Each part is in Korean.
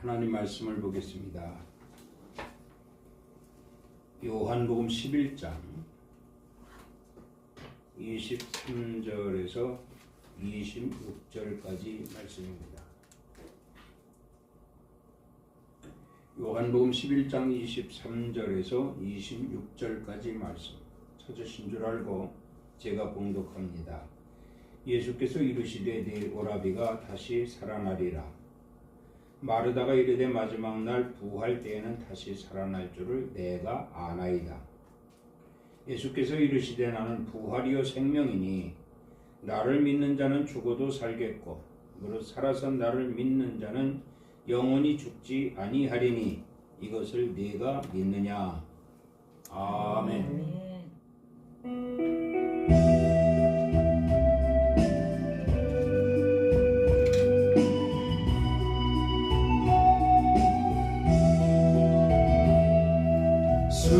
하나님 말씀을 보겠습니다. 요한복음 11장 23절에서 26절까지 말씀입니다. 요한복음 11장 23절에서 26절까지 말씀 찾으신 줄 알고 제가 봉독합니다. 예수께서 이르시되 네 오라비가 다시 살아나리라. 마르다가 이르되 마지막 날 부활 때에는 다시 살아날 줄을 내가 아나이다. 예수께서 이르시되 나는 부활이요 생명이니 나를 믿는 자는 죽어도 살겠고 무릇 살아서 나를 믿는 자는 영원히 죽지 아니하리니 이것을 네가 믿느냐. 아멘. 수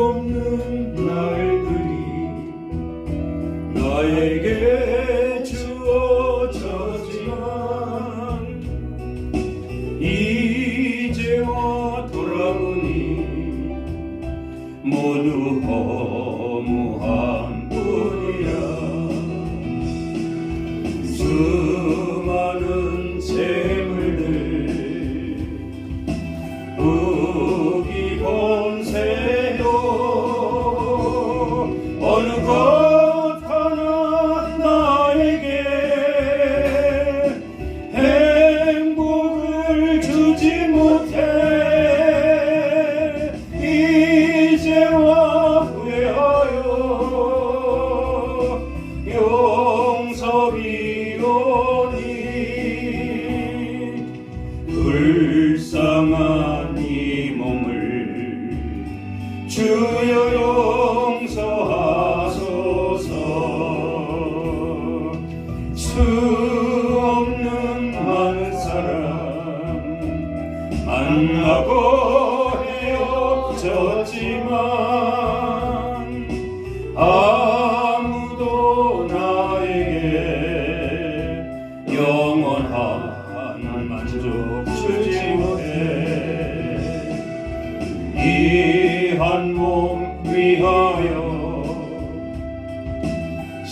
없는 날들이 나에게 주어졌지만 이제와 돌아보니 모두 허무한 뿐이야. 수많은 재물들 세도 어느 것 하나 나에게 행복을 주지 못해 이제와 후회하여 용서비오니 불쌍한 이 몸을 주여 용서하소서. 수 없는 많은 사람 만나고 헤어졌지만 아무도 나에게 영원한 만족 주지 못해 이 한 몸 위하여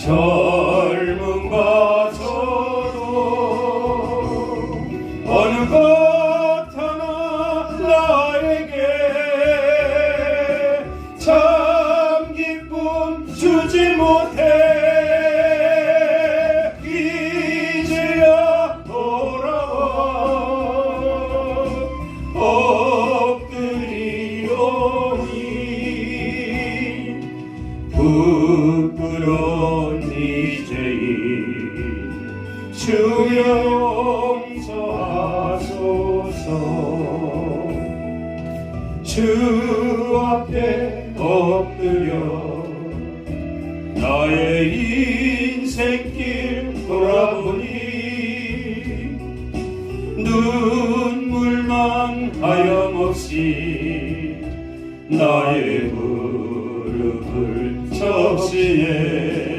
젊음 바쳐도 어느 것 하나 나에게 참 기쁨 주지 못해 이제야 돌아와 부끄러운 이 죄인 주여 용서하소서. 주 앞에 엎드려 나의 인생길 돌아보니 눈물만 하염없이 나의 무릎을 적시해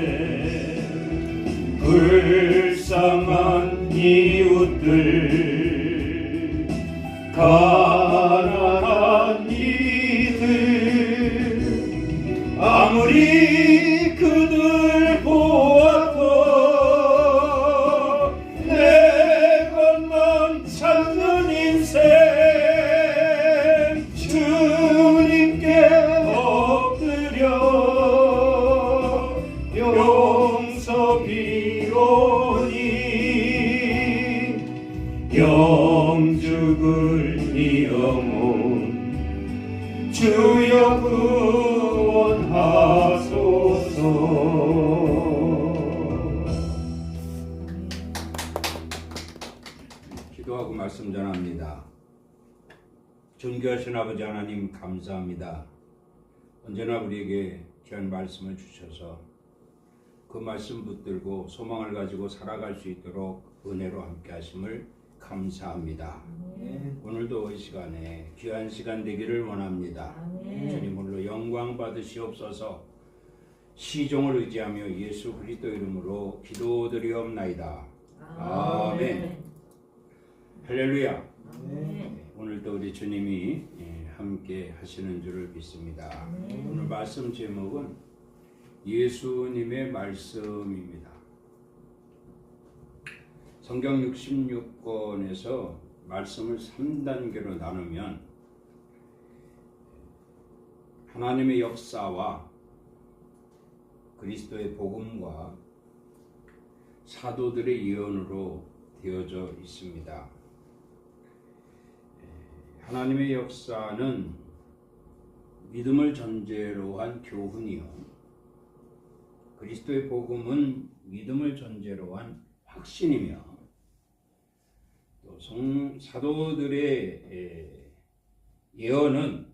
불쌍한 이웃들 가난한 이들 아무리 그들 보아도 내 것만 찾는 인생 주님께 용서비오니 영죽을 이 영혼 주여 구원하소서. 기도하고 말씀 전합니다. 존귀하신 아버지 하나님 감사합니다. 언제나 우리에게 귀한 말씀을 주셔서 그 말씀 붙들고 소망을 가지고 살아갈 수 있도록 은혜로 함께 하심을 감사합니다. 오늘도 이 시간에 귀한 시간 되기를 원합니다. 주님 홀로 영광 받으시옵소서. 시종을 의지하며 예수 그리스도 이름으로 기도드리옵나이다. 아멘. 할렐루야. 오늘도 우리 주님이 함께 하시는 줄을 믿습니다. 오늘 말씀 제목은 예수님의 말씀입니다. 성경 66권에서 말씀을 3단계로 나누면 하나님의 역사와 그리스도의 복음과 사도들의 예언으로 되어져 있습니다. 하나님의 역사는 믿음을 전제로 한 교훈이요, 그리스도의 복음은 믿음을 전제로 한 확신이며, 또 사도들의 예언은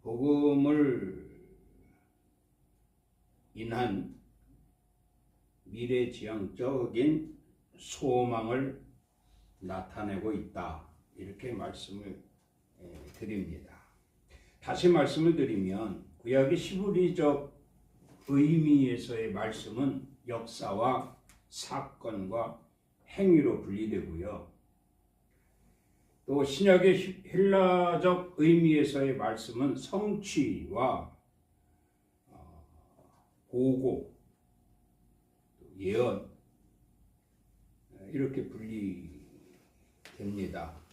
복음을 인한 미래지향적인 소망을 나타내고 있다, 이렇게 말씀을 드립니다. 다시 말씀을 드리면 구약의 시브리적 의미에서의 말씀은 역사와 사건과 행위로 분리되고요, 또 신약의 헬라적 의미에서의 말씀은 성취와 보고, 예언, 이렇게 분리됩니다.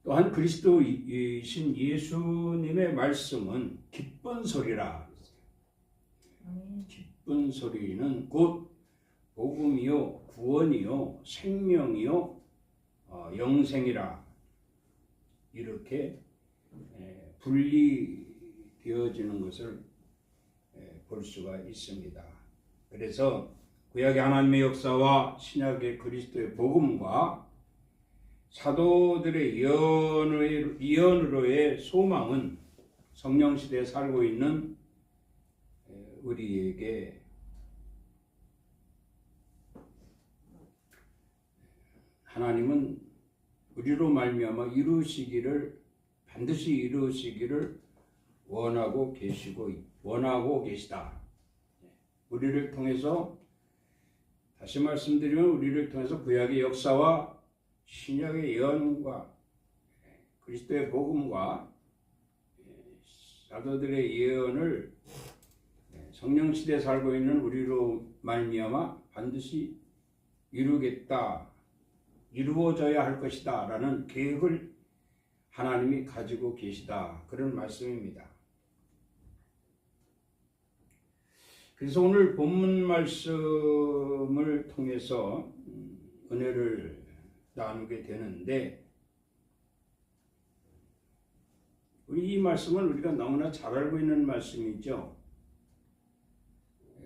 또한 그리스도이신 예수님의 말씀은 기쁜 소리라. 기쁜 소리는 곧 복음이요, 구원이요, 생명이요, 영생이라, 이렇게 분리되어지는 것을 볼 수가 있습니다. 그래서 구약의 하나님의 역사와 신약의 그리스도의 복음과 사도들의 예언으로의 소망은 성령시대에 살고 있는 우리에게 하나님은 우리로 말미암아 반드시 이루시기를 원하고 계시다. 우리를 통해서, 다시 말씀드리면 우리를 통해서 구약의 역사와 신약의 예언과 그리스도의 복음과 사도들의 예언을 성령 시대에 살고 있는 우리로 말미암아 반드시 이루어져야 할 것이다 라는 계획을 하나님이 가지고 계시다, 그런 말씀입니다. 그래서 오늘 본문 말씀을 통해서 은혜를 나누게 되는데, 이 말씀은 우리가 너무나 잘 알고 있는 말씀이죠.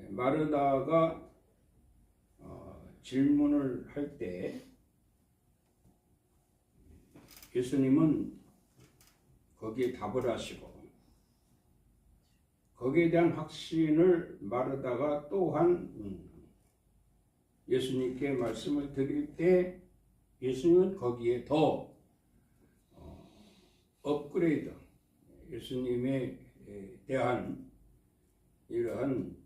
마르다가 질문을 할 때 예수님은 거기에 답을 하시고, 거기에 대한 확신을 마르다가 또한 예수님께 말씀을 드릴 때 예수님은 거기에 더 업그레이드, 예수님에 대한 이러한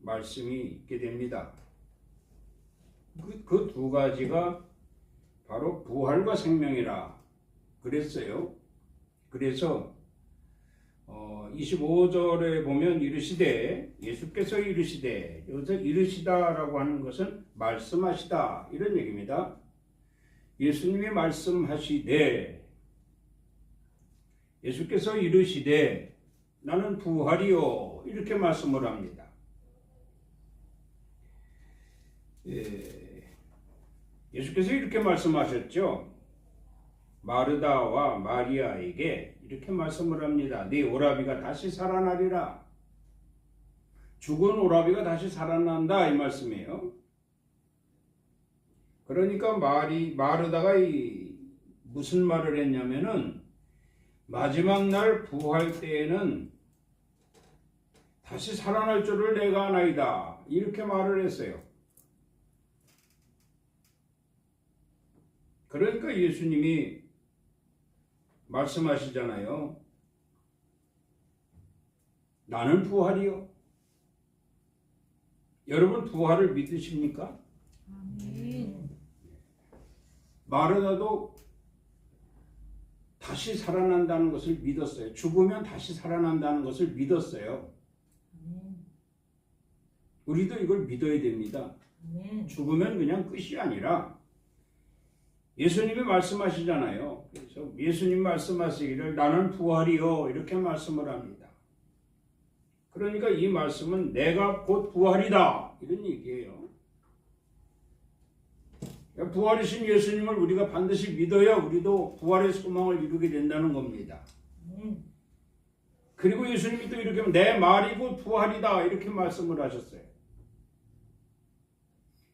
말씀이 있게 됩니다. 그 두 가지가 바로 부활과 생명이라 그랬어요. 그래서 25절에 보면 예수께서 이르시되, 여기서 이르시다라고 하는 것은 말씀하시다, 이런 얘기입니다. 예수님이 말씀하시되, 예수께서 이르시되 나는 부활이요, 이렇게 말씀을 합니다. 예수께서 이렇게 말씀하셨죠. 마르다와 마리아에게 이렇게 말씀을 합니다. 네 오라비가 다시 살아나리라. 죽은 오라비가 다시 살아난다, 이 말씀이에요. 그러니까 마르다가 무슨 말을 했냐면은, 마지막 날 부활 때에는 다시 살아날 줄을 내가 아나이다, 이렇게 말을 했어요. 그러니까 예수님이 말씀하시잖아요. 나는 부활이요. 여러분 부활을 믿으십니까? 아멘. 마르다도 다시 살아난다는 것을 믿었어요. 죽으면 다시 살아난다는 것을 믿었어요. 아멘. 우리도 이걸 믿어야 됩니다. 아멘. 죽으면 그냥 끝이 아니라 예수님이 말씀하시잖아요. 그래서 예수님 말씀하시기를 나는 부활이요 이렇게 말씀을 합니다. 그러니까 이 말씀은 내가 곧 부활이다 이런 얘기예요. 부활이신 예수님을 우리가 반드시 믿어야 우리도 부활의 소망을 이루게 된다는 겁니다. 아멘. 그리고 예수님이 또 이렇게 하면 내 말이 곧 부활이다 이렇게 말씀을 하셨어요.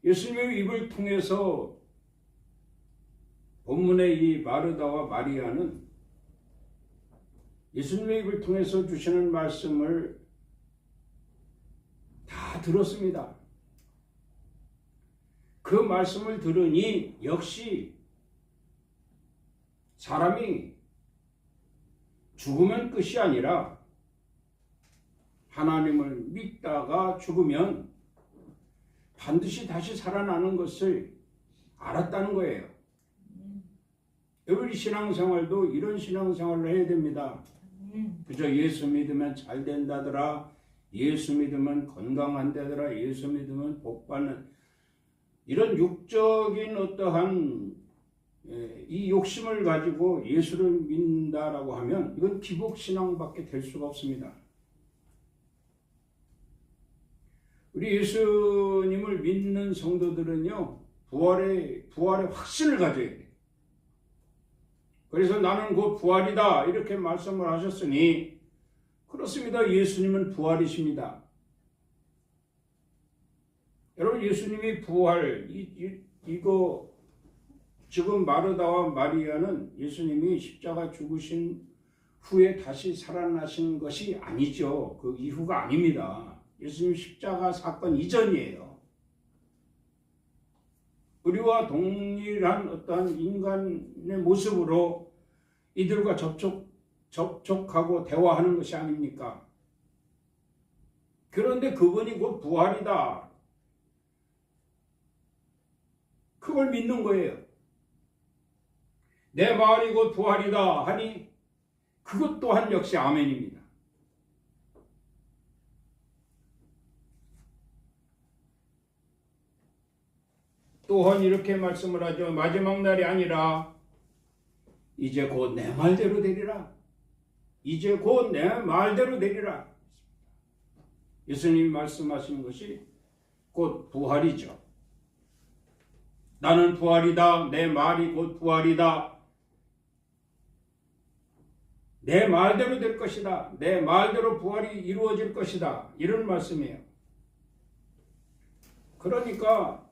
예수님의 입을 통해서 본문의 이 마르다와 마리아는 예수님의 입을 통해서 주시는 말씀을 다 들었습니다. 그 말씀을 들으니 역시 사람이 죽으면 끝이 아니라 하나님을 믿다가 죽으면 반드시 다시 살아나는 것을 알았다는 거예요. 우리 신앙생활도 이런 신앙생활을 해야 됩니다. 그저 예수 믿으면 잘 된다더라, 예수 믿으면 건강한다더라, 예수 믿으면 복받는 이런 육적인 어떠한 이 욕심을 가지고 예수를 믿는다라고 하면 이건 기복신앙밖에 될 수가 없습니다. 우리 예수님을 믿는 성도들은요 부활의 확신을 가져야 돼요. 그래서 나는 곧 부활이다 이렇게 말씀을 하셨으니 그렇습니다. 예수님은 부활이십니다. 여러분 예수님이 부활 이거 지금 마르다와 마리아는 예수님이 십자가 죽으신 후에 다시 살아나신 것이 아니죠. 그 이후가 아닙니다. 예수님 십자가 사건 이전이에요. 우리와 동일한 어떠한 인간의 모습으로 이들과 접촉하고 대화하는 것이 아닙니까? 그런데 그분이 곧 부활이다. 그걸 믿는 거예요. 내 말이 곧 부활이다 하니 그것 또한 역시 아멘입니다. 또한 이렇게 말씀을 하죠. 마지막 날이 아니라 이제 곧 내 말대로 되리라. 이제 곧 내 말대로 되리라. 예수님이 말씀하신 것이 곧 부활이죠. 나는 부활이다. 내 말이 곧 부활이다. 내 말대로 될 것이다. 내 말대로 부활이 이루어질 것이다. 이런 말씀이에요. 그러니까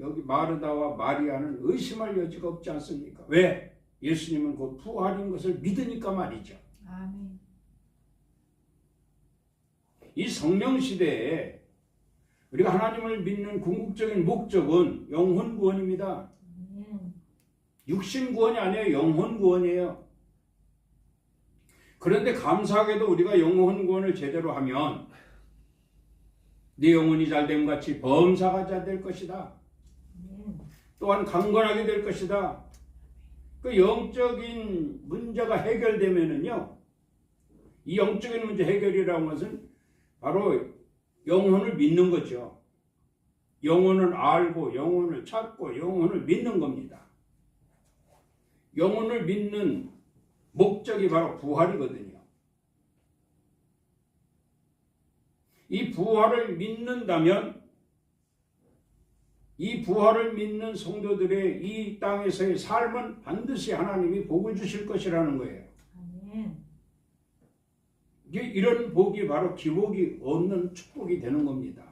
여기 마르다와 마리아는 의심할 여지가 없지 않습니까? 왜? 예수님은 곧 부활인 것을 믿으니까 말이죠. 아멘. 이 성령 시대에 우리가 하나님을 믿는 궁극적인 목적은 영혼 구원입니다. 육신 구원이 아니에요. 영혼 구원이에요. 그런데 감사하게도 우리가 영혼 구원을 제대로 하면 네 영혼이 잘됨 같이 범사가 잘 될 것이다. 또한 강건하게 될 것이다. 그 영적인 문제가 해결되면은요, 이 영적인 문제 해결이라는 것은 바로 영혼을 믿는 거죠. 영혼을 알고 영혼을 찾고 영혼을 믿는 겁니다. 영혼을 믿는 목적이 바로 부활이거든요. 이 부활을 믿는다면 이 부활을 믿는 성도들의 이 땅에서의 삶은 반드시 하나님이 복을 주실 것이라는 거예요. 아멘. 이런 복이 바로 기복이 없는 축복이 되는 겁니다.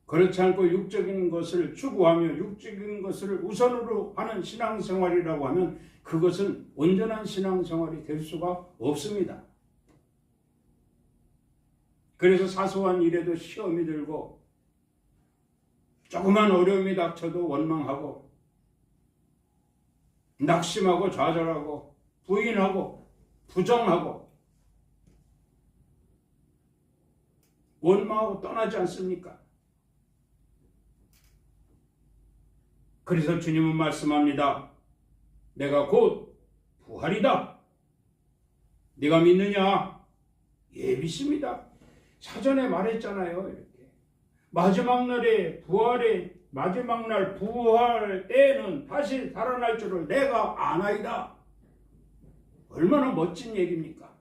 그렇지 않고 육적인 것을 추구하며 육적인 것을 우선으로 하는 신앙생활이라고 하면 그것은 온전한 신앙생활이 될 수가 없습니다. 그래서 사소한 일에도 시험이 들고 조그만 어려움이 닥쳐도 원망하고 낙심하고 좌절하고 부인하고 부정하고 원망하고 떠나지 않습니까? 그래서 주님은 말씀합니다. 내가 곧 부활이다. 네가 믿느냐? 예, 믿습니다. 사전에 말했잖아요. 이렇게 마지막 날에 마지막 날 부활 때에는 다시 살아날 줄을 내가 아나이다. 얼마나 멋진 얘기입니까?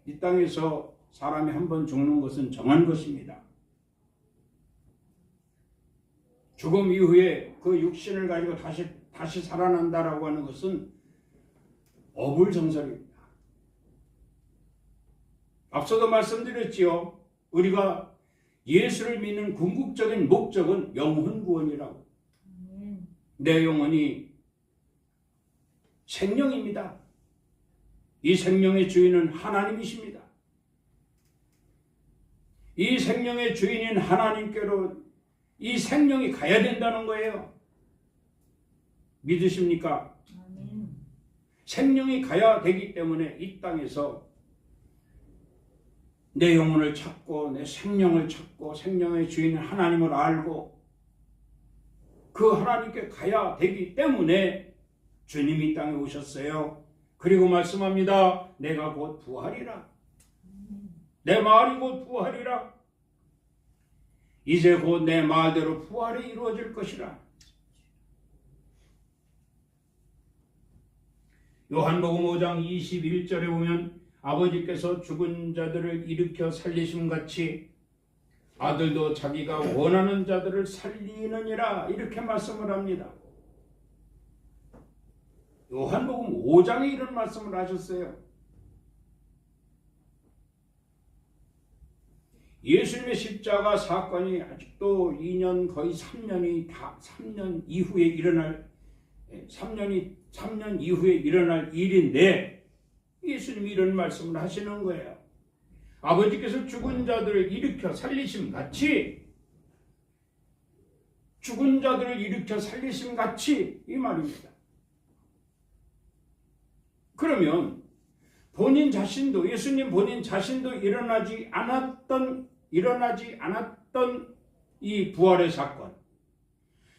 이 땅에서 사람이 한 번 죽는 것은 정한 것입니다. 죽음 이후에 그 육신을 가지고 다시 살아난다라고 하는 것은 어불성설입니다. 앞서도 말씀드렸지요. 우리가 예수를 믿는 궁극적인 목적은 영혼 구원이라고. 내 영혼이 생명입니다. 이 생명의 주인은 하나님이십니다. 이 생명의 주인인 하나님께로 이 생명이 가야 된다는 거예요. 믿으십니까? 생명이 가야 되기 때문에 이 땅에서 내 영혼을 찾고 내 생명을 찾고 생명의 주인인 하나님을 알고 그 하나님께 가야 되기 때문에 주님이 이 땅에 오셨어요. 그리고 말씀합니다. 내가 곧 부활이라. 내 말이 곧 부활이라. 이제 곧 내 말대로 부활이 이루어질 것이라. 요한복음 5장 21절에 보면 아버지께서 죽은 자들을 일으켜 살리심같이 아들도 자기가 원하는 자들을 살리느니라 이렇게 말씀을 합니다. 요한복음 5장에 이런 말씀을 하셨어요. 예수님의 십자가 사건이 아직도 2년 거의 3년 이후에 일어날 3년 이후에 일어날 일인데 예수님이 이런 말씀을 하시는 거예요. 아버지께서 죽은 자들을 일으켜 살리심 같이 죽은 자들을 일으켜 살리심 같이 이 말입니다. 그러면 본인 자신도 예수님 본인 자신도 일어나지 않았던 이 부활의 사건,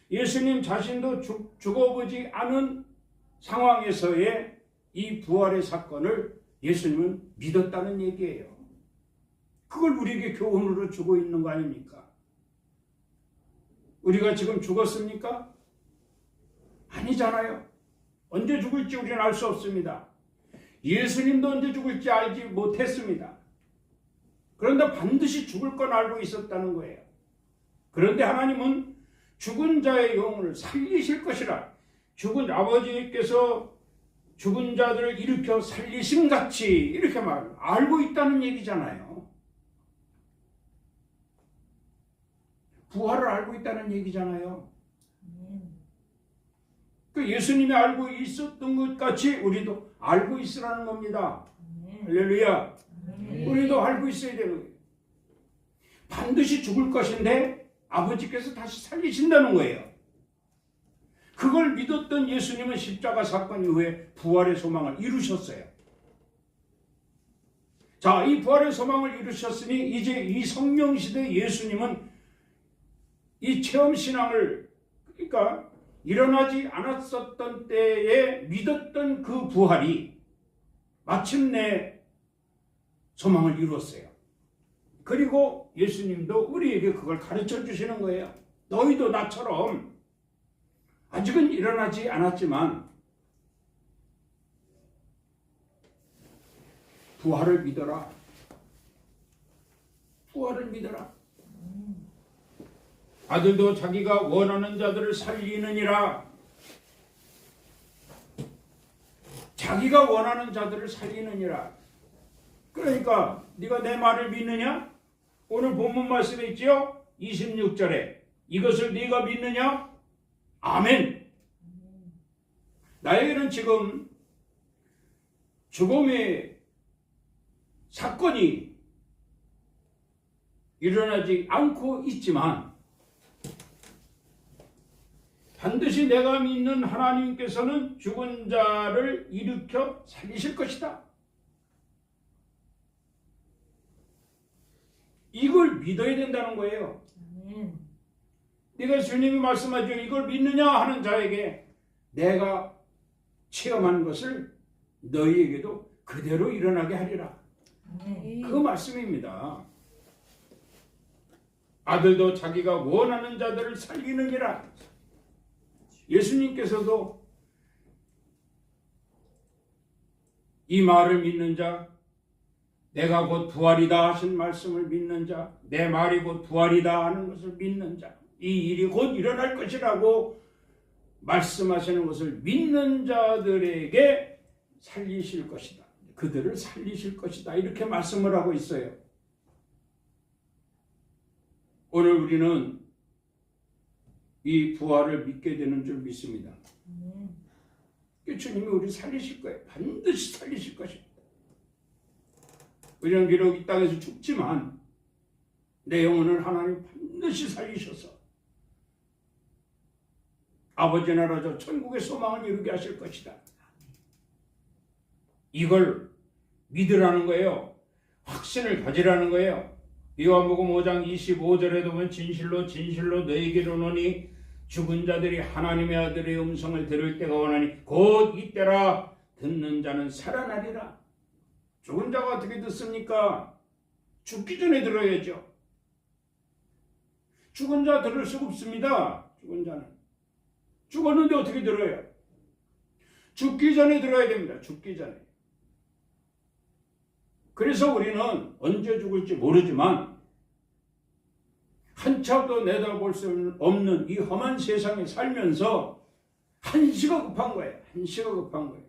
예수님 자신도 죽어보지 않은 상황에서의 이 부활의 사건을 예수님은 믿었다는 얘기예요. 그걸 우리에게 교훈으로 주고 있는 거 아닙니까? 우리가 지금 죽었습니까? 아니잖아요. 언제 죽을지 우리는 알 수 없습니다. 예수님도 언제 죽을지 알지 못했습니다. 그런데 반드시 죽을 건 알고 있었다는 거예요. 그런데 하나님은 죽은 자의 영혼을 살리실 것이라. 죽은 아버지께서 죽은 자들을 일으켜 살리심같이 이렇게 알고 있다는 얘기잖아요. 부활을 알고 있다는 얘기잖아요. 그 예수님이 알고 있었던 것 같이 우리도 알고 있으라는 겁니다. 할렐루야. 우리도 알고 있어야 되는 거예요. 반드시 죽을 것인데 아버지께서 다시 살리신다는 거예요. 그걸 믿었던 예수님은 십자가 사건 이후에 부활의 소망을 이루셨어요. 자, 이 부활의 소망을 이루셨으니 이제 이 성령시대 예수님은 이 체험신앙을, 그러니까 일어나지 않았었던 때에 믿었던 그 부활이 마침내 소망을 이루었어요. 그리고 예수님도 우리에게 그걸 가르쳐 주시는 거예요. 너희도 나처럼 아직은 일어나지 않았지만 부활을 믿어라. 부활을 믿어라. 아들도 자기가 원하는 자들을 살리느니라. 자기가 원하는 자들을 살리느니라. 그러니까 네가 내 말을 믿느냐? 오늘 본문 말씀에 있지요? 26절에 이것을 네가 믿느냐? 아멘. 나에게는 지금 죽음의 사건이 일어나지 않고 있지만 반드시 내가 믿는 하나님께서는 죽은 자를 일으켜 살리실 것이다. 이걸 믿어야 된다는 거예요. 아멘. 네가 주님이 말씀하죠. 이걸 믿느냐 하는 자에게 내가 체험한 것을 너희에게도 그대로 일어나게 하리라. 아멘. 그 말씀입니다. 아들도 자기가 원하는 자들을 살리느니라. 예수님께서도 이 말을 믿는 자, 내가 곧 부활이다 하신 말씀을 믿는 자, 내 말이 곧 부활이다 하는 것을 믿는 자, 이 일이 곧 일어날 것이라고 말씀하시는 것을 믿는 자들에게 살리실 것이다. 그들을 살리실 것이다. 이렇게 말씀을 하고 있어요. 오늘 우리는 이 부활을 믿게 되는 줄 믿습니다. 아멘. 주님이 우리 살리실 거예요. 반드시 살리실 것입니다. 우리는 비록 이 땅에서 죽지만 내 영혼을 하나님 반드시 살리셔서 아버지 나라 저 천국의 소망을 이루게 하실 것이다. 이걸 믿으라는 거예요. 확신을 가지라는 거예요. 요한복음 5장 25절에도 보면 진실로 진실로 너희에게로 오노니 죽은 자들이 하나님의 아들의 음성을 들을 때가 오나니 곧 이때라 듣는 자는 살아나리라. 죽은 자가 어떻게 듣습니까? 죽기 전에 들어야죠. 죽은 자 들을 수 없습니다. 죽은 자는. 죽었는데 어떻게 들어요? 죽기 전에 들어야 됩니다. 죽기 전에. 그래서 우리는 언제 죽을지 모르지만 한참도 내다볼 수 없는 이 험한 세상에 살면서 한시가 급한 거예요. 한시가 급한 거예요.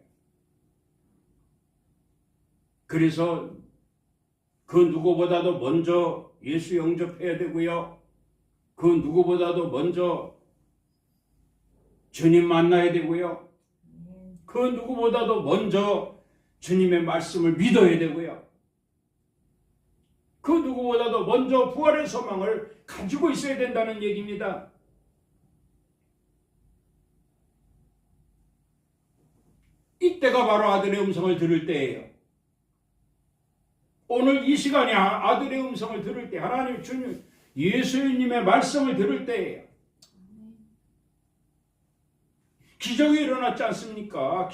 그래서 그 누구보다도 먼저 예수 영접해야 되고요. 그 누구보다도 먼저 주님 만나야 되고요. 그 누구보다도 먼저 주님의 말씀을 믿어야 되고요. 그 누구보다도 먼저 부활의 소망을 가지고 있어야 된다는 얘기입니다. 이때가 바로 아들의 음성을 들을 때예요. 오늘 이 시간이 아들의 음성을 들을 때, 하나님 주님 예수님의 말씀을 들을 때예요. 기적이 일어났지 않습니까?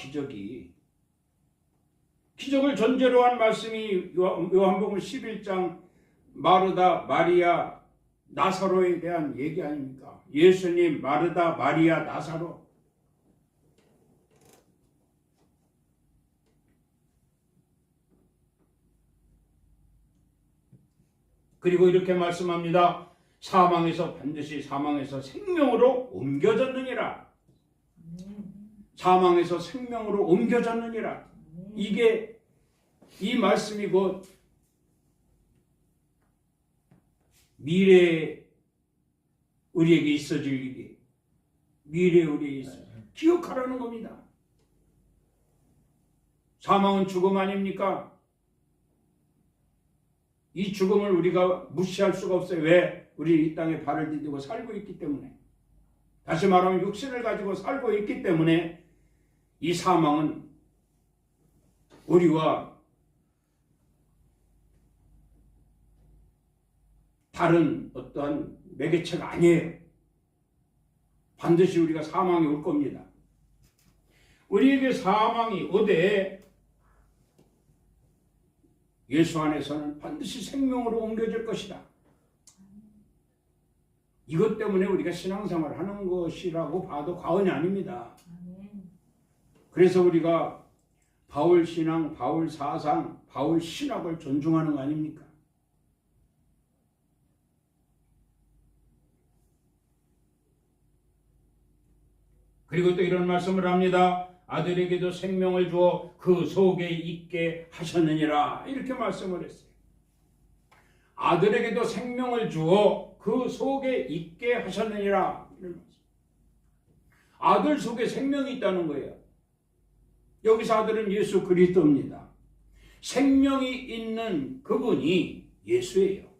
기적을 전제로 한 말씀이 요한복음 11장 마르다, 마리아, 나사로에 대한 얘기 아닙니까? 예수님, 마르다, 마리아, 나사로. 그리고 이렇게 말씀합니다. 반드시 사망에서 생명으로 옮겨졌느니라. 사망에서 생명으로 옮겨졌느니라. 이게 이 말씀이 곧 미래에 우리에게 있어질 일이, 미래에 우리에게 있어 기억하라는 겁니다. 사망은 죽음 아닙니까? 이 죽음을 우리가 무시할 수가 없어요. 왜? 우리 이 땅에 발을 디디고 살고 있기 때문에. 다시 말하면 육신을 가지고 살고 있기 때문에 이 사망은 우리와 다른 어떠한 매개체가 아니에요. 반드시 우리가 사망이 올 겁니다. 우리에게 사망이 오되 예수 안에서는 반드시 생명으로 옮겨질 것이다. 이것 때문에 우리가 신앙생활을 하는 것이라고 봐도 과언이 아닙니다. 그래서 우리가 바울 신앙, 바울 사상, 바울 신학을 존중하는 거 아닙니까? 그리고 또 이런 말씀을 합니다. 아들에게도 생명을 주어 그 속에 있게 하셨느니라. 이렇게 말씀을 했어요. 아들에게도 생명을 주어 그 속에 있게 하셨느니라. 이런 말씀. 아들 속에 생명이 있다는 거예요. 여기서 아들은 예수 그리스도입니다. 생명이 있는 그분이 예수예요.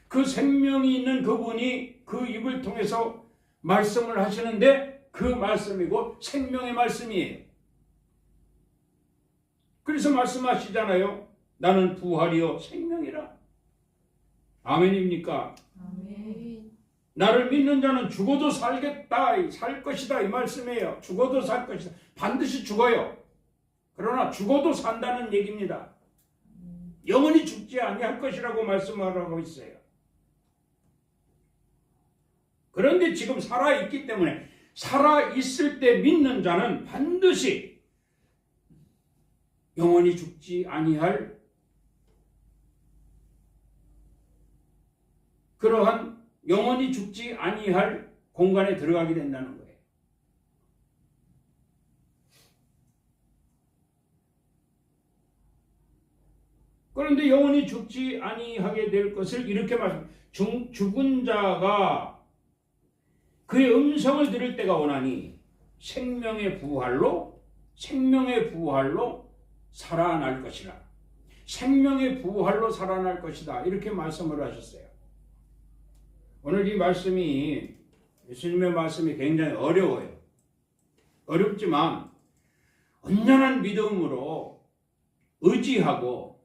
그 생명이 있는 그분이 그 입을 통해서 말씀을 하시는데 그 말씀이고 생명의 말씀이에요. 그래서 말씀하시잖아요. 나는 부활이요 생명이라. 아멘입니까? 아멘. 나를 믿는 자는 죽어도 살겠다, 살 것이다 이 말씀이에요. 죽어도 살 것이다. 반드시 죽어요. 그러나 죽어도 산다는 얘기입니다. 영원히 죽지 아니할 것이라고 말씀하고 있어요. 그런데 지금 살아있기 때문에 살아있을 때 믿는 자는 반드시 영원히 죽지 아니할 그러한 영원히 죽지 아니할 공간에 들어가게 된다는 거예요. 그런데 영원히 죽지 아니하게 될 것을 이렇게 죽은 자가 그의 음성을 들을 때가 오나니 생명의 부활로 살아날 것이라. 생명의 부활로 살아날 것이다. 이렇게 말씀을 하셨어요. 오늘 이 말씀이 예수님의 말씀이 굉장히 어려워요. 어렵지만 온전한 믿음으로 의지하고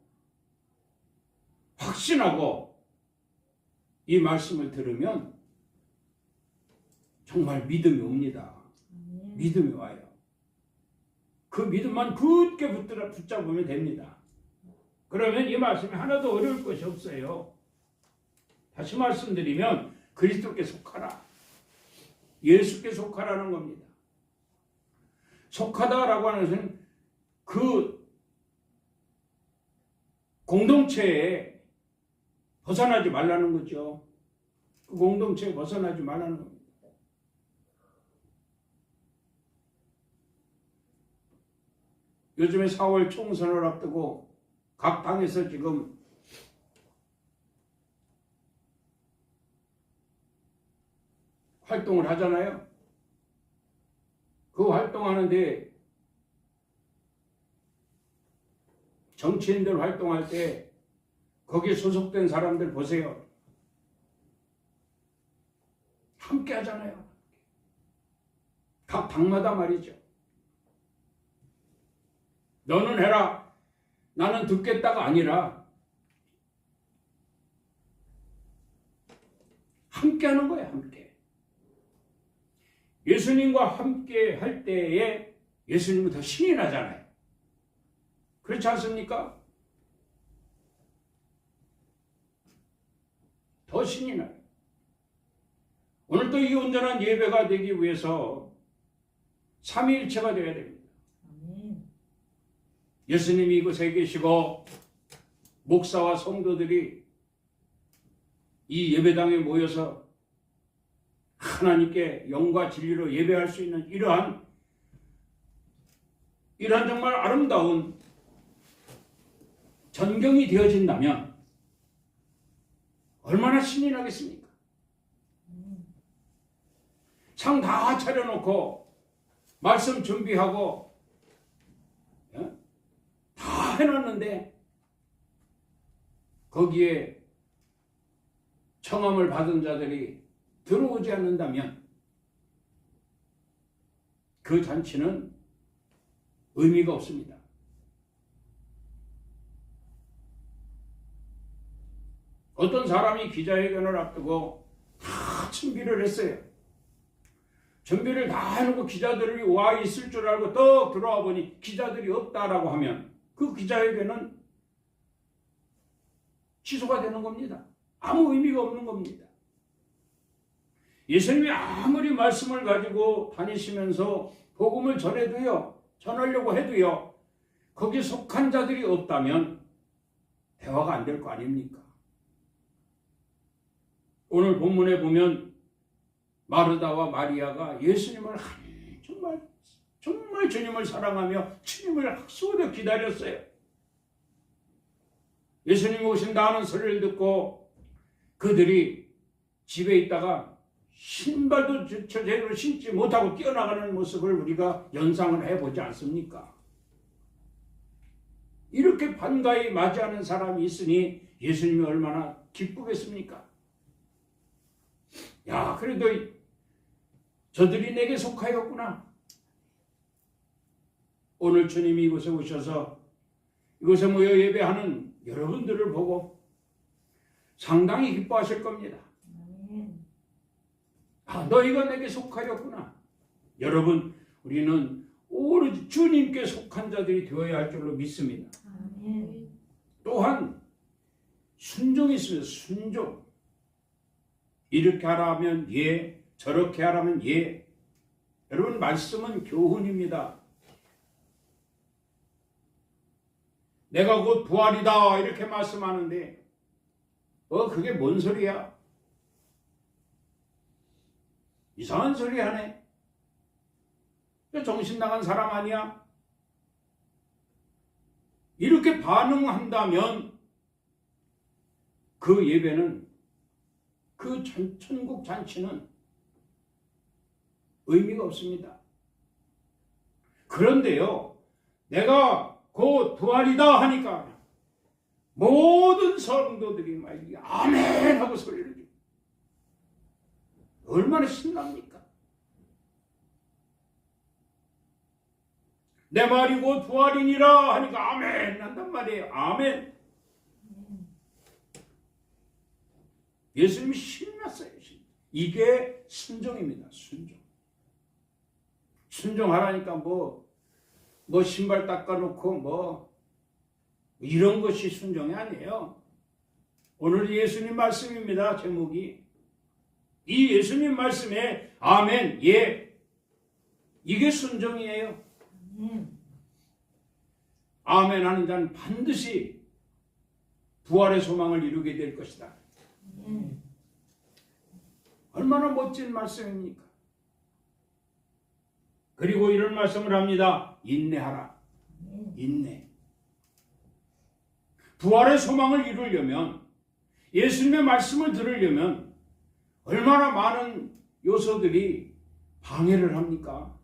확신하고 이 말씀을 들으면 정말 믿음이 옵니다. 믿음이 와요. 그 믿음만 굳게 붙잡으면 됩니다. 그러면 이 말씀이 하나도 어려울 것이 없어요. 다시 말씀드리면 그리스도께 속하라. 예수께 속하라는 겁니다. 속하다라고 하는 것은 그 공동체에 벗어나지 말라는 거죠. 그 공동체에 벗어나지 말라는 겁니다. 요즘에 4월 총선을 앞두고 각 당에서 지금 활동을 하잖아요. 그 활동하는데 정치인들 활동할 때 거기에 소속된 사람들 보세요. 함께 하잖아요. 각 당마다 말이죠. 너는 해라. 나는 듣겠다가 아니라 함께 하는 거예요. 함께. 예수님과 함께 할 때에 예수님은 더 신이 나잖아요. 그렇지 않습니까? 더 신이 나요. 오늘 또 이 온전한 예배가 되기 위해서 삼위일체가 되어야 됩니다. 예수님이 이곳에 계시고 목사와 성도들이 이 예배당에 모여서 하나님께 영과 진리로 예배할 수 있는 이러한 정말 아름다운 전경이 되어진다면 얼마나 신이 나겠습니까? 상 다 차려놓고 말씀 준비하고 다 해놨는데 거기에 청함을 받은 자들이 들어오지 않는다면 그 잔치는 의미가 없습니다. 어떤 사람이 기자회견을 앞두고 다 준비를 했어요. 준비를 다 해놓고 기자들이 와 있을 줄 알고 떡 들어와 보니 기자들이 없다라고 하면 그 기자회견은 취소가 되는 겁니다. 아무 의미가 없는 겁니다. 예수님이 아무리 말씀을 가지고 다니시면서 복음을 전하려고 해도요, 거기에 속한 자들이 없다면 대화가 안 될 거 아닙니까? 오늘 본문에 보면 마르다와 마리아가 예수님을 정말 주님을 사랑하며 주님을 학수고려 기다렸어요. 예수님이 오신다는 소리를 듣고 그들이 집에 있다가 신발도 제대로 신지 못하고 뛰어나가는 모습을 우리가 연상을 해보지 않습니까? 이렇게 반가이 맞이하는 사람이 있으니 예수님이 얼마나 기쁘겠습니까? 야, 그래도 저들이 내게 속하였구나. 오늘 주님이 이곳에 오셔서 이곳에 모여 예배하는 여러분들을 보고 상당히 기뻐하실 겁니다. 아멘. 아, 너희가 내게 속하였구나. 여러분, 우리는 오로지 주님께 속한 자들이 되어야 할 줄로 믿습니다. 아멘. 또한 순종이 있습니다. 순종. 이렇게 하라면 예, 저렇게 하라면 예. 여러분, 말씀은 교훈입니다. 내가 곧 부활이다 이렇게 말씀하는데 그게 뭔 소리야? 이상한 소리 하네. 정신 나간 사람 아니야? 이렇게 반응한다면 그 예배는, 그 천국 잔치는 의미가 없습니다. 그런데요, 내가 곧 부활이다 하니까 모든 성도들이 막 아멘 하고 소리를 지르고 얼마나 신납니까? 내 말이 곧 부활이니라 하니까 아멘 한단 말이에요. 아멘. 예수님이 신났어요. 이게 순종입니다. 순종. 순종하라니까 뭐 신발 닦아놓고 이런 것이 순종이 아니에요. 오늘 예수님 말씀입니다. 제목이. 이 예수님 말씀에 아멘, 예, 이게 순종이에요. 아멘 하는 자는 반드시 부활의 소망을 이루게 될 것이다. 얼마나 멋진 말씀입니까? 그리고 이런 말씀을 합니다. 인내하라. 인내. 부활의 소망을 이루려면, 예수님의 말씀을 들으려면 얼마나 많은 요소들이 방해를 합니까?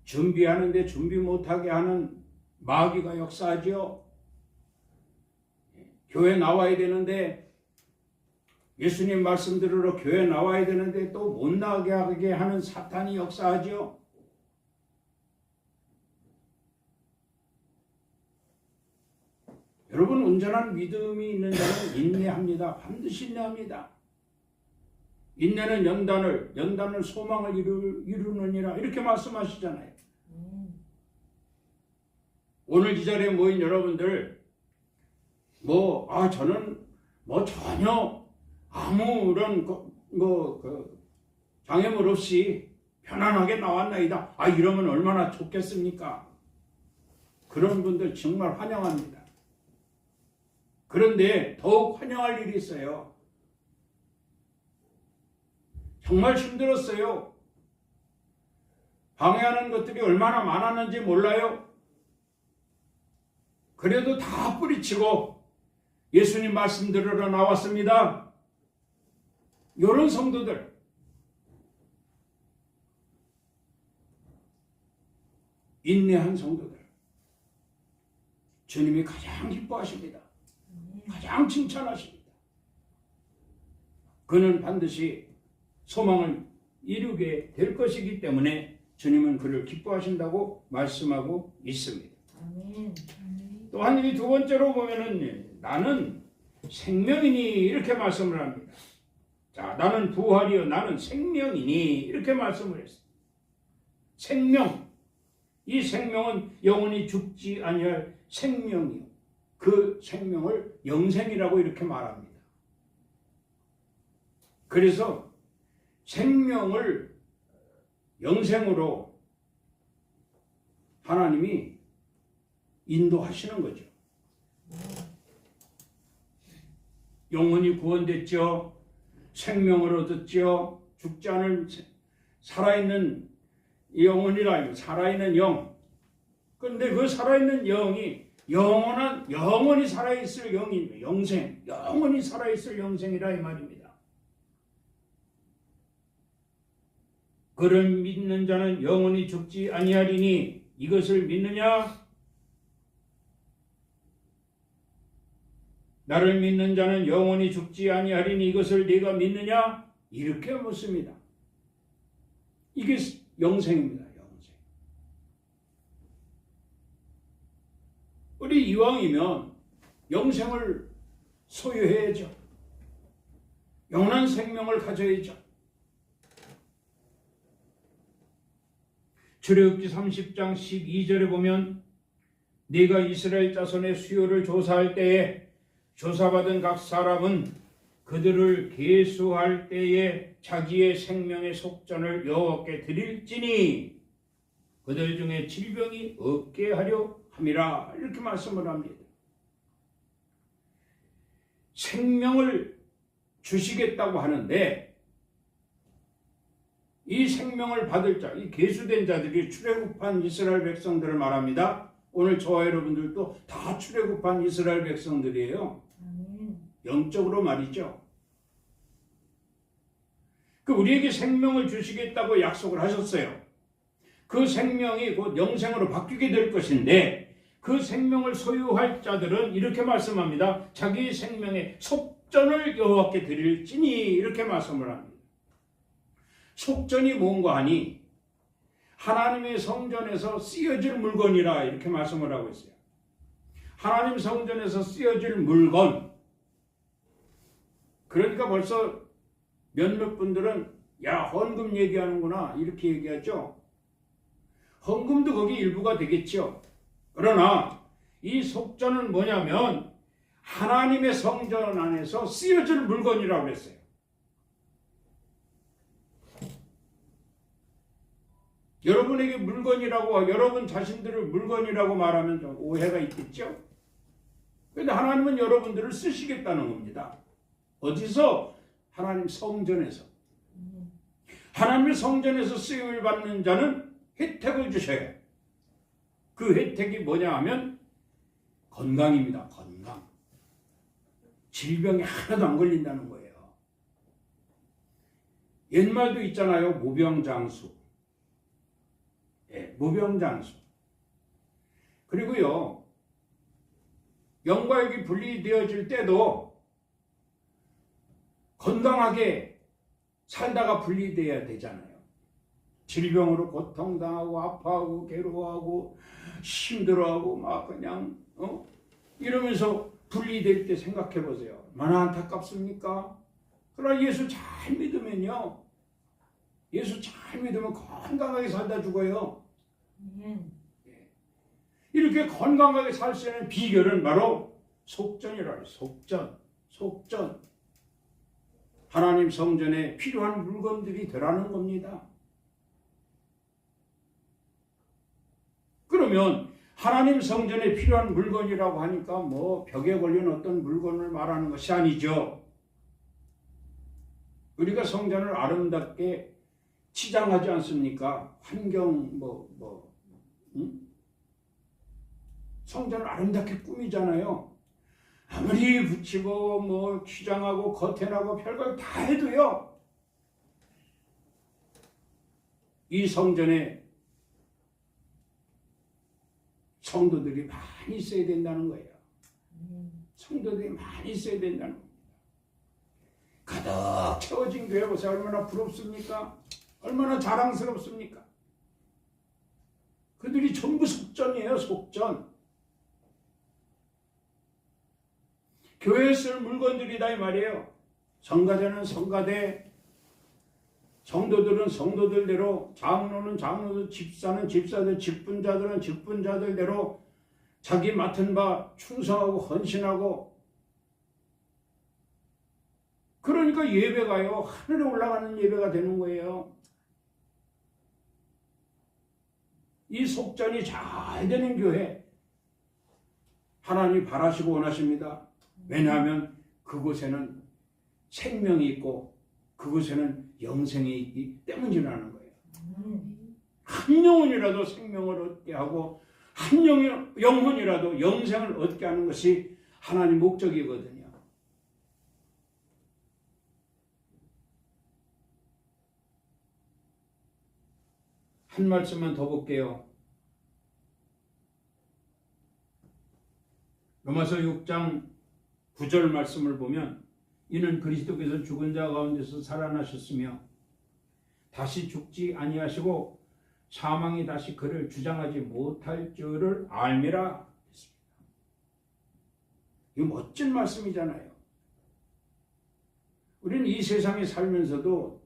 준비하는데 준비 못하게 하는 마귀가 역사하죠. 교회 나와야 되는데, 예수님 말씀 들으러 교회 나와야 되는데 또 못 나가게 하게 하는 사탄이 역사하죠. 여러분, 온전한 믿음이 있는 자는 인내합니다. 반드시 인내합니다. 인내는 연단을 소망을 이루느니라 이렇게 말씀하시잖아요. 오늘 이 자리에 모인 여러분들 저는 전혀 아무런 장애물 없이 편안하게 나왔나이다. 이러면 얼마나 좋겠습니까? 그런 분들 정말 환영합니다. 그런데 더욱 환영할 일이 있어요. 정말 힘들었어요. 방해하는 것들이 얼마나 많았는지 몰라요. 그래도 다 뿌리치고 예수님 말씀 들으러 나왔습니다. 이런 성도들, 인내한 성도들, 주님이 가장 기뻐하십니다. 가장 칭찬하십니다. 그는 반드시 소망을 이루게 될 것이기 때문에 주님은 그를 기뻐하신다고 말씀하고 있습니다. 아멘. 또한 이 두 번째로 보면은 나는 생명이니 이렇게 말씀을 합니다. 자, 나는 부활이요 나는 생명이니 이렇게 말씀을 했습니다. 생명. 이 생명은 영원히 죽지 아니할 생명이요. 그 생명을 영생이라고 이렇게 말합니다. 그래서 생명을 영생으로 하나님이 인도하시는 거죠. 영혼이 구원됐죠. 생명을 얻었죠. 죽지 않을 살아있는 영혼이라, 살아있는 영. 그런데 그 살아있는 영이 영원히 살아있을 영입니다. 영생, 영원히 살아있을 영생이라 이 말입니다. 그를 믿는 자는 영원히 죽지 아니하리니 이것을 믿느냐? 나를 믿는 자는 영원히 죽지 아니하리니 이것을 네가 믿느냐? 이렇게 묻습니다. 이게 영생입니다. 영생. 우리 이왕이면 영생을 소유해야죠. 영원한 생명을 가져야죠. 출애굽기 30장 12절에 보면 네가 이스라엘 자손의 수요를 조사할 때에 조사받은 각 사람은 그들을 계수할 때에 자기의 생명의 속전을 여호와께 드릴지니 그들 중에 질병이 없게 하려 함이라 이렇게 말씀을 합니다. 생명을 주시겠다고 하는데 이 생명을 받을 자, 이 계수된 자들이 출애굽한 이스라엘 백성들을 말합니다. 오늘 저와 여러분들도 다 출애굽한 이스라엘 백성들이에요. 아멘. 영적으로 말이죠. 우리에게 생명을 주시겠다고 약속을 하셨어요. 그 생명이 곧 영생으로 바뀌게 될 것인데 그 생명을 소유할 자들은 이렇게 말씀합니다. 자기 생명의 속전을 여호와께 드릴지니 이렇게 말씀을 합니다. 속전이 뭔가 하니 하나님의 성전에서 쓰여질 물건이라 이렇게 말씀을 하고 있어요. 하나님 성전에서 쓰여질 물건. 그러니까 벌써 몇몇 분들은 야 헌금 얘기하는구나 이렇게 얘기하죠. 헌금도 거기 일부가 되겠죠. 그러나 이 속전은 뭐냐면 하나님의 성전 안에서 쓰여질 물건이라고 했어요. 여러분에게 물건이라고 여러분 자신들을 물건이라고 말하면 좀 오해가 있겠죠. 그런데 하나님은 여러분들을 쓰시겠다는 겁니다. 어디서? 하나님 성전에서. 하나님의 성전에서 쓰임을 받는 자는 혜택을 주셔요. 그 혜택이 뭐냐 하면 건강입니다. 건강. 질병이 하나도 안 걸린다는 거예요. 옛말도 있잖아요. 무병장수. 예, 무병장수. 그리고요. 영과 육이 분리되어질 때도 건강하게 살다가 분리되어야 되잖아요. 질병으로 고통당하고 아파하고 괴로워하고 힘들어하고 막 그냥 이러면서 분리될 때 생각해 보세요. 얼마나 안타깝습니까? 그러나 예수 잘 믿으면요. 예수 잘 믿으면 건강하게 살다 죽어요. 이렇게 건강하게 살 수 있는 비결은 바로 속전이라 해요. 속전. 하나님 성전에 필요한 물건들이 되라는 겁니다. 그러면 하나님 성전에 필요한 물건이라고 하니까 뭐 벽에 걸린 어떤 물건을 말하는 것이 아니죠. 우리가 성전을 아름답게 치장하지 않습니까? 환경 성전을 아름답게 꾸미잖아요. 아무리 붙이고 뭐 휘장하고 커튼하고 별걸 다 해도요. 이 성전에 성도들이 많이 있어야 된다는 거예요. 성도들이 많이 있어야 된다는 겁니다. 가득 채워진 교회 보세요. 얼마나 부럽습니까? 얼마나 자랑스럽습니까? 그들이 전부 속전이에요. 속전. 교회에 쓸 물건들이다 이 말이에요. 성가대는 성가대, 성도들은 성도들대로, 장로는 장로들, 집사는 집사들, 직분자들은 직분자들대로 자기 맡은 바 충성하고 헌신하고, 그러니까 예배가요 하늘에 올라가는 예배가 되는 거예요. 이 속전이 잘 되는 교회 하나님이 바라시고 원하십니다. 왜냐하면 그곳에는 생명이 있고 그곳에는 영생이 있기 때문이라는 거예요. 한 영혼이라도 생명을 얻게 하고 한 영혼이라도 영생을 얻게 하는 것이 하나님 목적이거든요. 한 말씀만 더 볼게요. 로마서 6장 9절 말씀을 보면 이는 그리스도께서 죽은 자 가운데서 살아나셨으며 다시 죽지 아니하시고 사망이 다시 그를 주장하지 못할 줄을 알미라 했습니다. 이 멋진 말씀이잖아요. 우리는 이 세상에 살면서도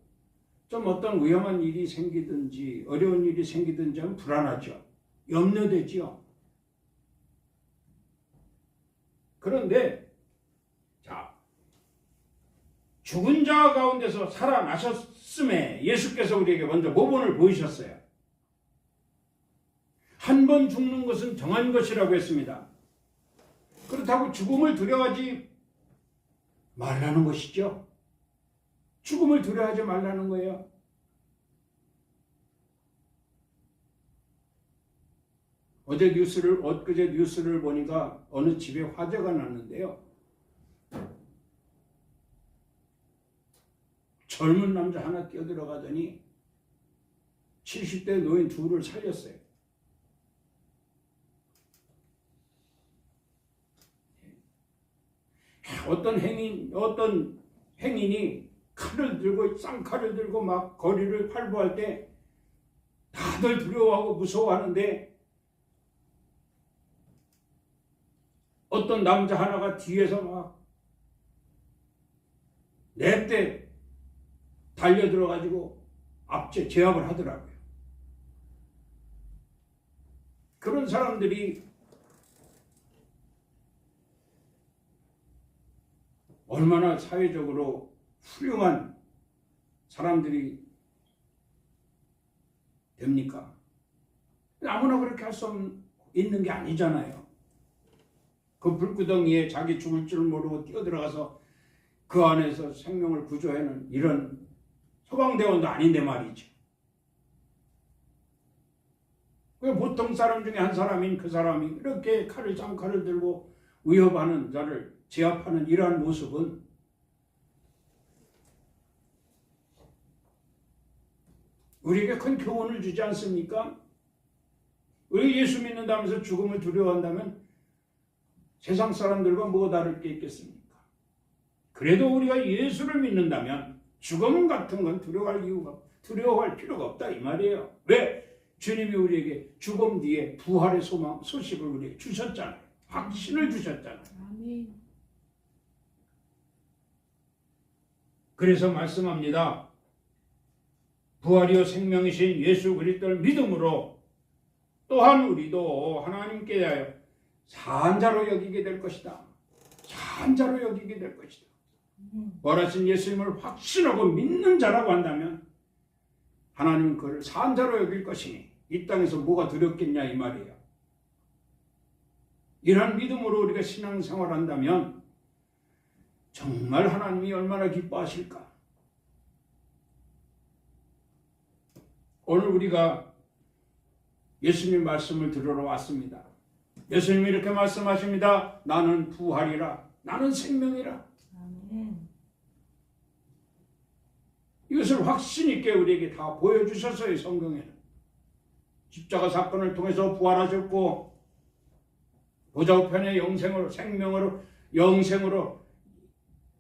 좀 어떤 위험한 일이 생기든지 어려운 일이 생기든지 하면 불안하죠. 염려되죠. 그런데 자, 죽은 자 가운데서 살아나셨음에 예수께서 우리에게 먼저 모본을 보이셨어요. 한 번 죽는 것은 정한 것이라고 했습니다. 그렇다고 죽음을 두려워하지 말라는 것이죠. 죽음을 두려워하지 말라는 거예요. 엊그제 뉴스를 보니까 어느 집에 화재가 났는데요. 젊은 남자 하나 뛰어들어가더니 70대 노인 둘을 살렸어요. 어떤 행인이 칼을 들고 쌍칼을 들고 막 거리를 활보할 때 다들 두려워하고 무서워하는데 어떤 남자 하나가 뒤에서 막 냅대 달려들어가지고 제압을 하더라고요. 그런 사람들이 얼마나 사회적으로 훌륭한 사람들이 됩니까? 아무나 그렇게 할 수 있는 게 아니잖아요. 그 불구덩이에 자기 죽을 줄 모르고 뛰어들어가서 그 안에서 생명을 구조하는 이런 소방대원도 아닌데 말이죠. 보통 사람 중에 한 사람인 그 사람이 이렇게 쌍칼을 들고 위협하는 자를 제압하는 이러한 모습은 우리에게 큰 교훈을 주지 않습니까? 우리 예수 믿는다면서 죽음을 두려워한다면 세상 사람들과 뭐가 다를 게 있겠습니까? 그래도 우리가 예수를 믿는다면 죽음 같은 건 두려워할 필요가 없다 이 말이에요. 왜? 주님이 우리에게 죽음 뒤에 부활의 소망, 소식을 우리에게 주셨잖아요. 확신을 주셨잖아요. 아멘. 그래서 말씀합니다. 부활이요 생명이신 예수 그리스도를 믿음으로 또한 우리도 하나님께 대하여 산자로 여기게 될 것이다. 산자로 여기게 될 것이다. 부활하신 예수님을 확신하고 믿는 자라고 한다면 하나님은 그를 산자로 여길 것이니 이 땅에서 뭐가 두렵겠냐 이 말이에요. 이러한 믿음으로 우리가 신앙생활을 한다면 정말 하나님이 얼마나 기뻐하실까. 오늘 우리가 예수님 말씀을 들으러 왔습니다. 예수님이 이렇게 말씀하십니다. 나는 부활이라, 나는 생명이라. 아멘. 이것을 확신 있게 우리에게 다 보여주셨어요. 성경에는 십자가 사건을 통해서 부활하셨고 보좌우편의 영생으로, 생명으로, 영생으로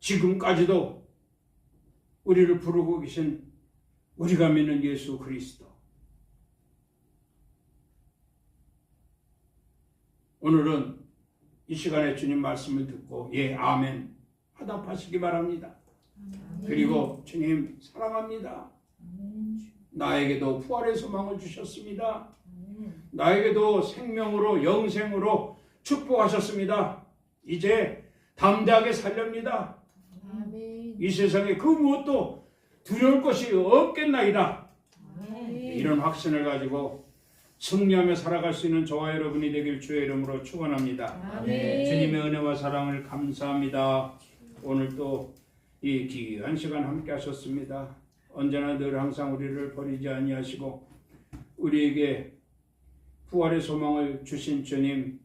지금까지도 우리를 부르고 계신 우리가 믿는 예수 그리스도. 오늘은 이 시간에 주님 말씀을 듣고 예 아멘 화답하시기 바랍니다. 아멘. 그리고 주님 사랑합니다. 아멘. 나에게도 부활의 소망을 주셨습니다. 아멘. 나에게도 생명으로 영생으로 축복하셨습니다. 이제 담대하게 살렵니다. 아멘. 이 세상에 그 무엇도 두려울 것이 없겠나이다. 아멘. 이런 확신을 가지고 승리하며 살아갈 수 있는 저와 여러분이 되길 주의 이름으로 축원합니다. 아멘. 주님의 은혜와 사랑을 감사합니다. 오늘 또 이 귀한 시간 함께 하셨습니다. 언제나 늘 항상 우리를 버리지 아니하시고 우리에게 부활의 소망을 주신 주님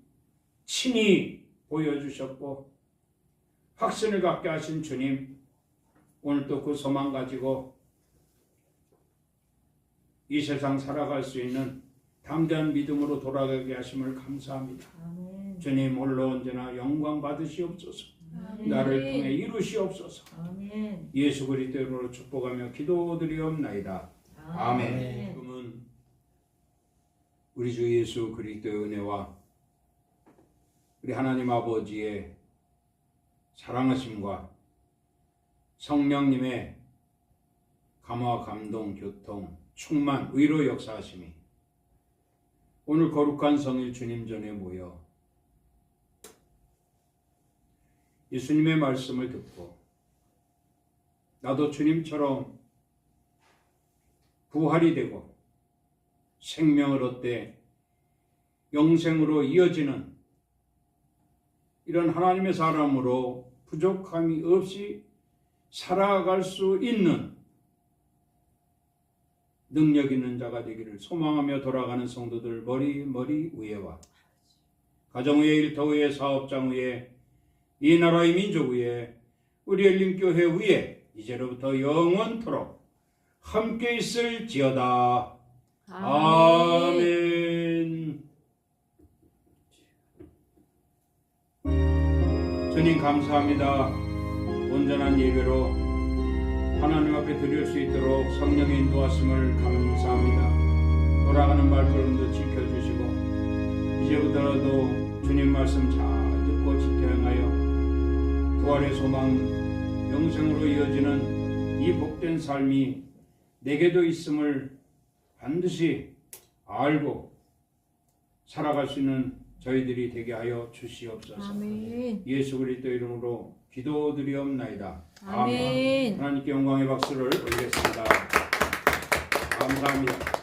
친히 보여주셨고 확신을 갖게 하신 주님 오늘 또 그 소망 가지고 이 세상 살아갈 수 있는 담대한 믿음으로 돌아가게 하심을 감사합니다. 아멘. 주님 홀로 언제나 영광 받으시옵소서. 아멘. 나를 통해 이루시옵소서. 아멘. 예수 그리스도로 축복하며 기도드리옵나이다. 아멘. 지금은 우리 주 예수 그리스도의 은혜와 우리 하나님 아버지의 사랑하심과 성령님의 감화, 감동, 교통, 충만, 의로 역사하심이 오늘 거룩한 성일 주님 전에 모여 예수님의 말씀을 듣고 나도 주님처럼 부활이 되고 생명을 얻되 영생으로 이어지는 이런 하나님의 사람으로 부족함이 없이 살아갈 수 있는 능력 있는 자가 되기를 소망하며 돌아가는 성도들 머리 위에와 가정 위에, 일터 위에, 사업장 위에, 이 나라의 민족 위에, 우리 엘림교회 위에 이제로부터 영원토록 함께 있을지어다. 아멘. 주님 감사합니다. 온전한 예배로 하나님 앞에 드릴 수 있도록 성령의 인도하심을 감사합니다. 돌아가는 발걸음도 지켜주시고 이제부터라도 주님 말씀 잘 듣고 지켜 행하여 부활의 소망, 영생으로 이어지는 이 복된 삶이 내게도 있음을 반드시 알고 살아갈 수 있는 저희들이 되게 하여 주시옵소서. 아멘. 예수 그리스도 이름으로 기도드리옵나이다. 아멘. 하나님께 영광의 박수를 올리겠습니다. 감사합니다.